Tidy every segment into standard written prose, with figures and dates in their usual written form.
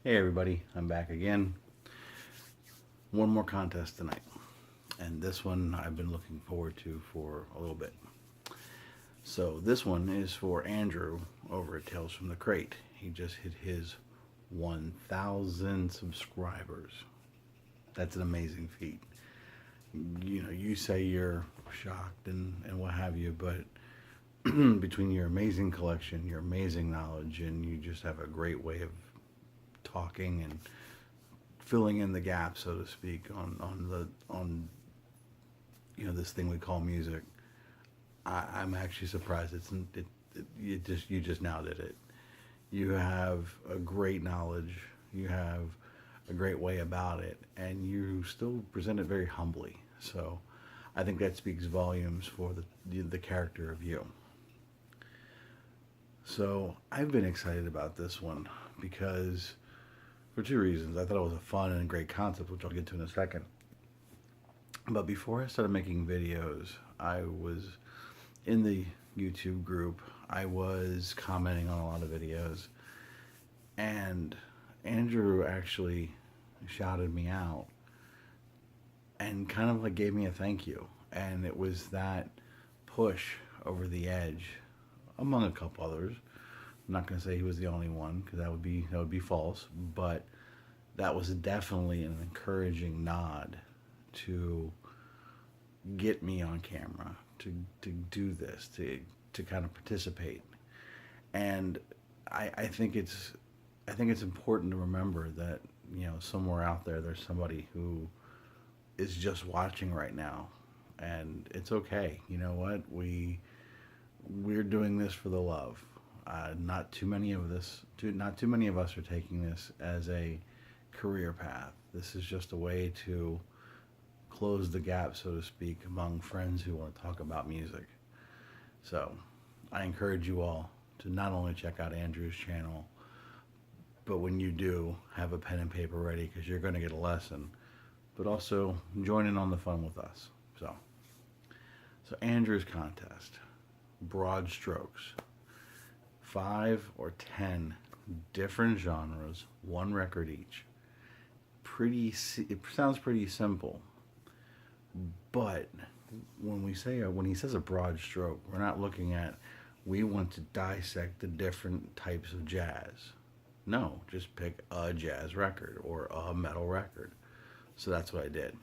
Hey everybody, I'm back again. One more contest tonight. And this one I've been looking forward to for a little bit. So this one is for Andrew over at Tales from the Crate. He just hit his 1,000 subscribers. That's an amazing feat. You say you're shocked and what have you, but between your amazing collection, your amazing knowledge, and you just have a great way of talking and filling in the gap, so to speak, on this thing we call music. I'm actually surprised. You just now did it. You have a great knowledge. You have a great way about it, and you still present it very humbly. So, I think that speaks volumes for the character of you. So I've been excited about this one because for two reasons. I thought it was a fun and great concept, which I'll get to in a second. But before I started making videos, I was in the YouTube group. I was commenting on a lot of videos, and Andrew actually shouted me out and kind of like gave me a thank you. And it was that push over the edge, among a couple others. I'm not going to say he was the only one because that would be false, but that was definitely an encouraging nod to get me on camera, to do this, to kind of participate. And I think it's important to remember that somewhere out there there's somebody who is just watching right now, and it's okay. You know what? We're doing this for the love. Not too many of us are taking this as a career path. This is just a way to close the gap, so to speak, among friends who want to talk about music. So, I encourage you all to not only check out Andrew's channel, but when you do, have a pen and paper ready because you're going to get a lesson, but also join in on the fun with us. So Andrew's contest, broad strokes, 5 or 10 different genres, one record each. It sounds pretty simple, but when he says a broad stroke, we're not looking at we want to dissect the different types of jazz. No, just pick a jazz record or a metal record. So that's what I did.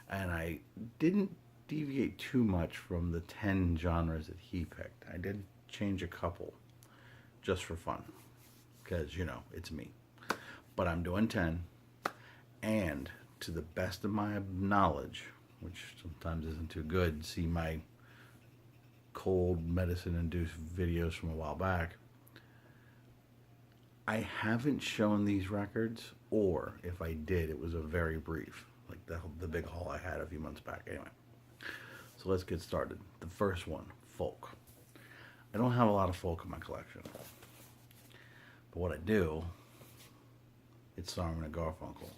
And I didn't deviate too much from the 10 genres that he picked. I did change a couple just for fun because, it's me. But I'm doing 10, and to the best of my knowledge, which sometimes isn't too good, see my cold medicine induced videos from a while back. I haven't shown these records, or if I did, it was a very brief, like the big haul I had a few months back. Anyway, so let's get started. The first one, folk. I don't have a lot of folk in my collection, but what I do, it's Simon and Garfunkel.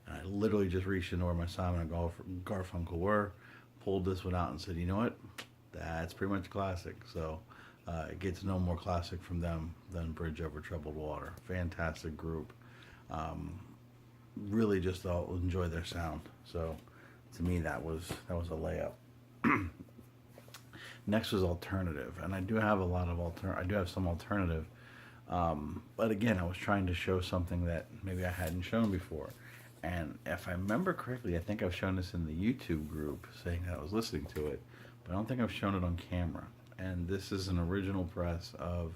And I literally just reached into where my Simon and Garfunkel were, pulled this one out and said, you know what, that's pretty much classic. So it gets no more classic from them than Bridge Over Troubled Water. Fantastic group. Really just all enjoy their sound. So to me that was a layup. Next was alternative, and I do have some alternative. But again, I was trying to show something that maybe I hadn't shown before. And if I remember correctly, I think I've shown this in the YouTube group saying that I was listening to it, but I don't think I've shown it on camera. And this is an original press of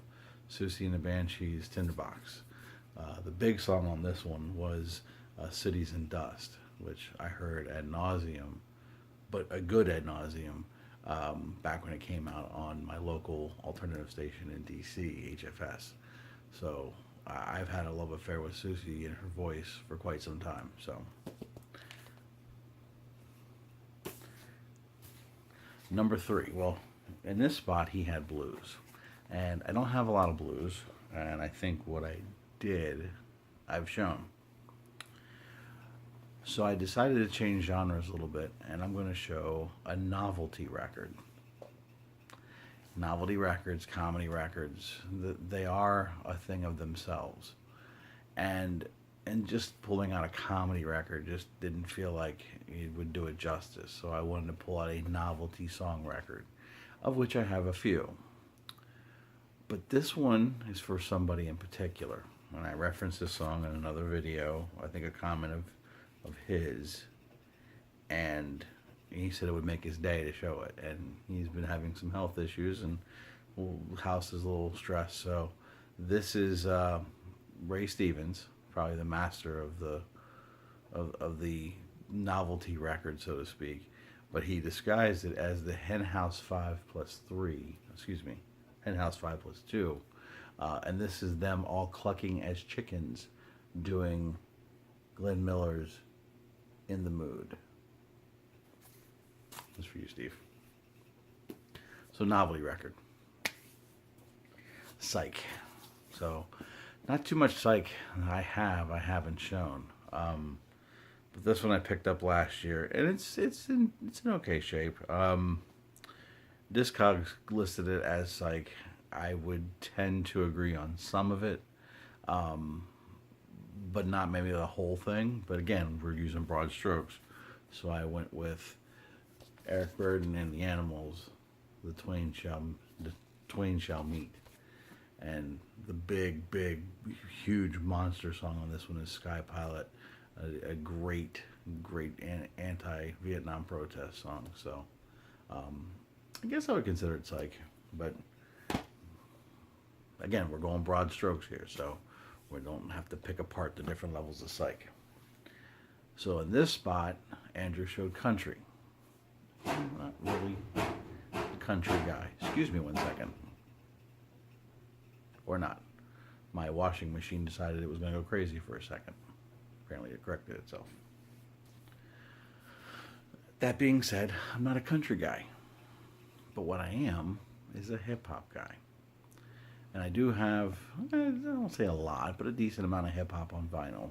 Susie and the Banshees' Tinderbox. The big song on this one was Cities and Dust, which I heard ad nauseum, but a good ad nauseum, back when it came out on my local alternative station in DC, HFS. So I've had a love affair with Susie and her voice for quite some time. So number 3, well, in this spot he had blues, and I don't have a lot of blues, and I think what I did I've shown. So I decided to change genres a little bit, and I'm going to show a novelty record. Novelty records, comedy records, they are a thing of themselves. And and just pulling out a comedy record just didn't feel like it would do it justice. So I wanted to pull out a novelty song record, of which I have a few. But this one is for somebody in particular. When I referenced this song in another video, I think a comment of his, and he said it would make his day to show it. And he's been having some health issues, and house is a little stressed. So this is Ray Stevens, probably the master of the novelty record, so to speak. But he disguised it as the Hen House 5+3. Excuse me, Hen House 5+2. And this is them all clucking as chickens doing Glenn Miller's In the Mood. This is for you, Steve. So, novelty record. Psych. So, not too much Psych I haven't shown. But this one I picked up last year, and it's in okay shape. Discogs listed it as Psych. I would tend to agree on some of it, but not maybe the whole thing. But again, we're using broad strokes, so I went with Eric Burdon and the Animals. The twain shall meet, and the big, huge monster song on this one is Sky Pilot, a great anti-Vietnam protest song. So I guess I would consider it Psych, but again, we're going broad strokes here, so we don't have to pick apart the different levels of Psych. So in this spot, Andrew showed country. Not really a country guy. Excuse me one second. Or not. My washing machine decided it was going to go crazy for a second. Apparently it corrected itself. That being said, I'm not a country guy. But what I am is a hip-hop guy. And I do have, I don't say a lot, but a decent amount of hip-hop on vinyl.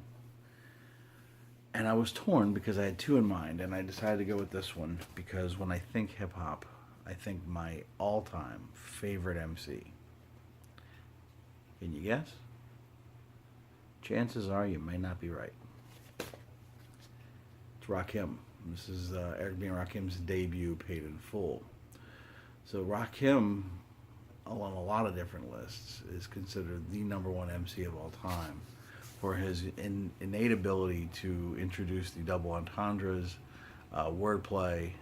And I was torn because I had two in mind, and I decided to go with this one because when I think hip-hop, I think my all-time favorite MC. Can you guess? Chances are you may not be right. It's Rakim. This is Eric B. and Rakim's debut, Paid in Full. So Rakim, on a lot of different lists, is considered the #1 MC of all time for his innate ability to introduce the double entendres, wordplay,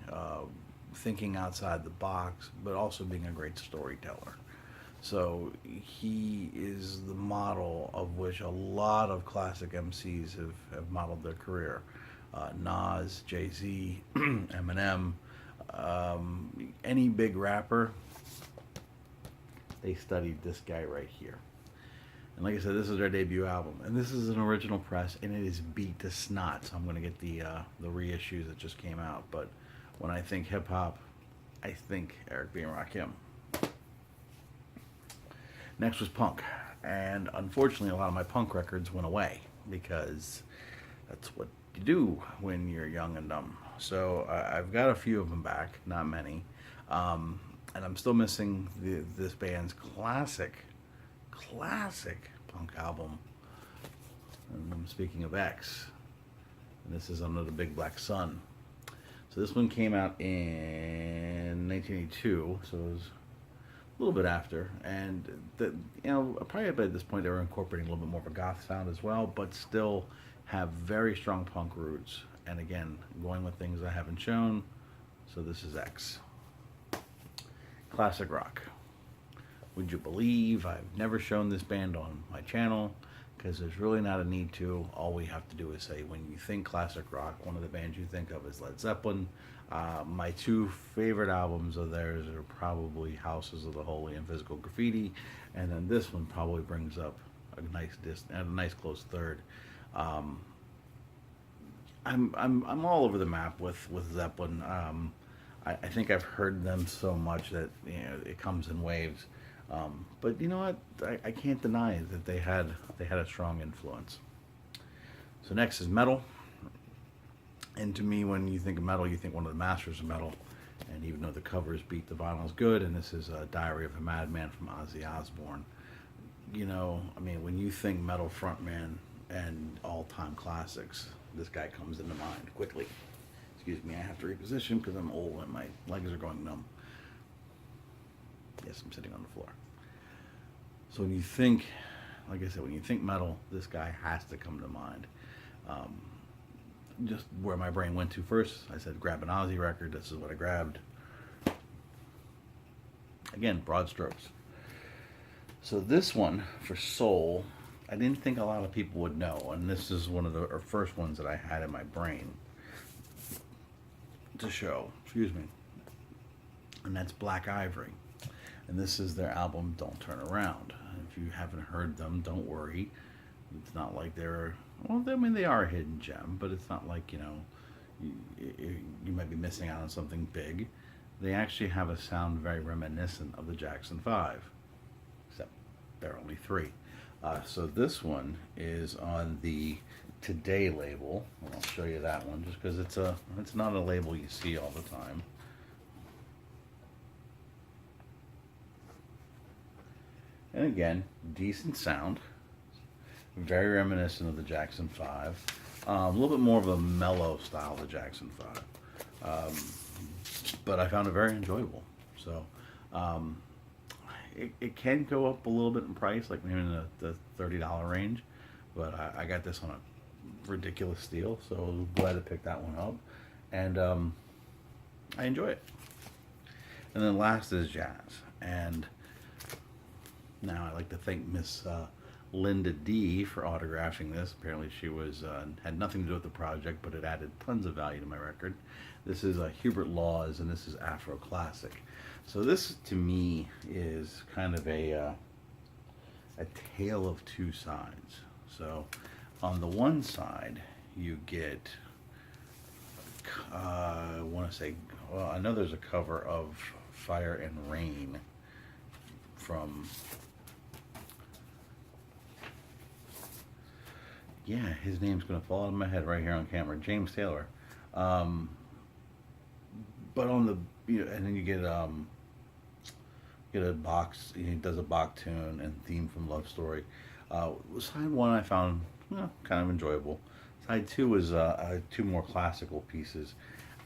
thinking outside the box, but also being a great storyteller. So he is the model of which a lot of classic MCs have modeled their career. Nas, Jay-Z, Eminem, any big rapper, they studied this guy right here. And like I said, this is their debut album, and this is an original press, and it is beat to snot. So I'm going to get the reissues that just came out. But when I think hip hop, I think Eric B. and Rakim. Next was punk, and unfortunately, a lot of my punk records went away because that's what you do when you're young and dumb. So I've got a few of them back, not many, and I'm still missing this band's classic punk album. And I'm speaking of X, and this is Under the Big Black Sun. So this one came out in 1982, so it was a little bit after, and probably by this point they were incorporating a little bit more of a goth sound as well, but still have very strong punk roots. And again, going with things I haven't shown. So this is X. Classic rock. Would you believe I've never shown this band on my channel? Because there's really not a need to. All we have to do is say, when you think classic rock, one of the bands you think of is Led Zeppelin. My two favorite albums of theirs are probably Houses of the Holy and Physical Graffiti, and then this one probably brings up a nice close third. I'm all over the map with Zeppelin. I think I've heard them so much that it comes in waves. But you know what? I can't deny that they had a strong influence. So next is metal. And to me, when you think of metal, you think one of the masters of metal. And even though the covers beat, the vinyl is good. And this is Diary of a Madman from Ozzy Osbourne. When you think metal frontman and all-time classics, this guy comes into mind quickly. Excuse me, I have to reposition because I'm old and my legs are going numb. Yes, I'm sitting on the floor. So when you think, like I said, when you think metal, this guy has to come to mind. Just where my brain went to first, I said grab an Ozzy record. This is what I grabbed. Again, broad strokes. So this one, for soul, I didn't think a lot of people would know, and this is one of the first ones that I had in my brain to show, excuse me, and that's Black Ivory. And this is their album, Don't Turn Around. If you haven't heard them, don't worry. It's not like they're, well, I mean, they are a hidden gem, but it's not like, you know, you might be missing out on something big. They actually have a sound very reminiscent of the Jackson 5, except they're only 3. So this one is on the Today label, and I'll show you that one just because it's not a label you see all the time. And again, decent sound, very reminiscent of the Jackson 5, a little bit more of a mellow style of the Jackson 5, but I found it very enjoyable. So it can go up a little bit in price, like maybe in the $30 range, but I got this on a ridiculous deal, so I was glad to pick that one up, and I enjoy it. And then last is jazz, and now I like to thank Miss Linda D for autographing this. Apparently she was had nothing to do with the project, but it added tons of value to my record. This is Hubert Laws, and this is Afro Classic. So this, to me, is kind of a tale of two sides. So on the one side, you get, I want to say, well, I know there's a cover of Fire and Rain from, yeah, his name's going to fall out of my head right here on camera, James Taylor. But on the, you know, and then you get a box, he does a Bach tune and theme from Love Story. Side one I found, well, kind of enjoyable. Side two was 2 more classical pieces.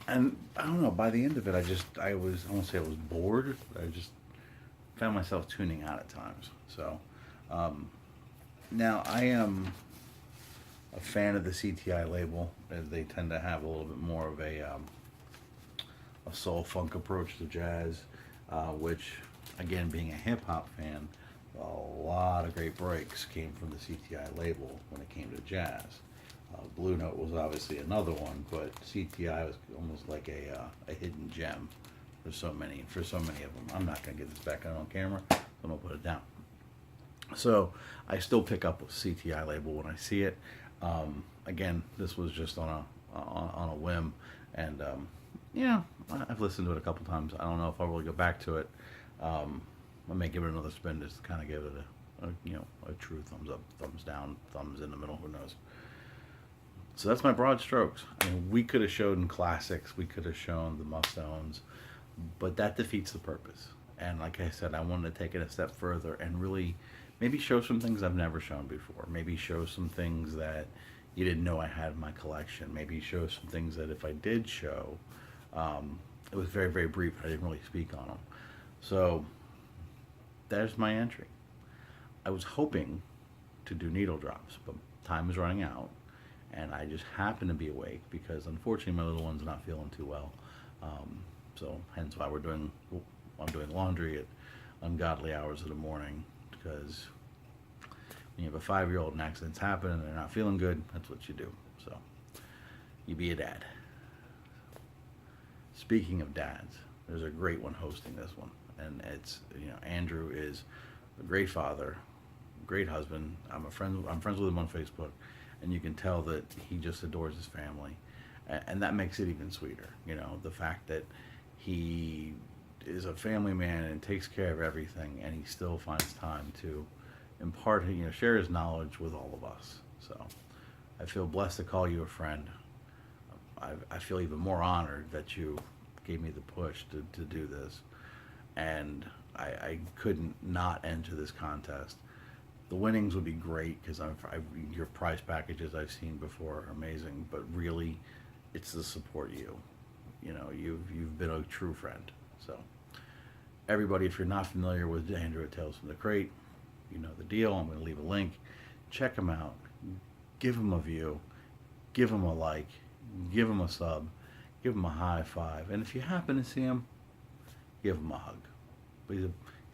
And I don't know, by the end of it, I won't say I was bored, but I just found myself tuning out at times. So, now I am a fan of the CTI label, as they tend to have a little bit more of a soul funk approach to jazz, which, again, being a hip hop fan, a lot of great breaks came from the CTI label when it came to jazz. Blue Note was obviously another one, but CTI was almost like a hidden gem for so many of them. I'm not going to get this back on camera, so I'm going to put it down. So I still pick up a CTI label when I see it. Again, this was just on a whim, and yeah, I've listened to it a couple times. I don't know if I'll really go back to it. I may give it another spin just to kind of give it a true thumbs up, thumbs down, thumbs in the middle. Who knows? So that's my broad strokes. I mean, we could have shown classics, we could have shown the must-owns, but that defeats the purpose. And like I said, I wanted to take it a step further and really maybe show some things I've never shown before. Maybe show some things that you didn't know I had in my collection. Maybe show some things that if I did show, it was very, very brief. I didn't really speak on them. So there's my entry. I was hoping to do needle drops, but time is running out, and I just happen to be awake because unfortunately my little one's not feeling too well. So hence why I'm doing laundry at ungodly hours of the morning, because when you have a 5-year-old and accidents happen and they're not feeling good, that's what you do. So you be a dad. Speaking of dads, there's a great one hosting this one, and it's, Andrew is a great father, great husband. I'm friends with him on Facebook, and you can tell that he just adores his family, and that makes it even sweeter. The fact that he is a family man and takes care of everything, and he still finds time to impart, share his knowledge with all of us. So I feel blessed to call you a friend. I feel even more honored that you gave me the push to do this, and I couldn't not enter this contest. The winnings would be great because your prize packages I've seen before are amazing, but really, it's to support you. You know, you've been a true friend. So, everybody, if you're not familiar with Andrew at Tales from the Crate, you know the deal. I'm going to leave a link. Check him out. Give him a view. Give him a like. Give him a sub. Give him a high five. And if you happen to see him, give him a hug. But he's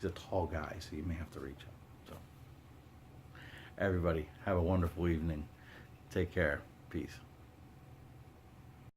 a tall guy, so you may have to reach out. So, everybody, have a wonderful evening. Take care. Peace.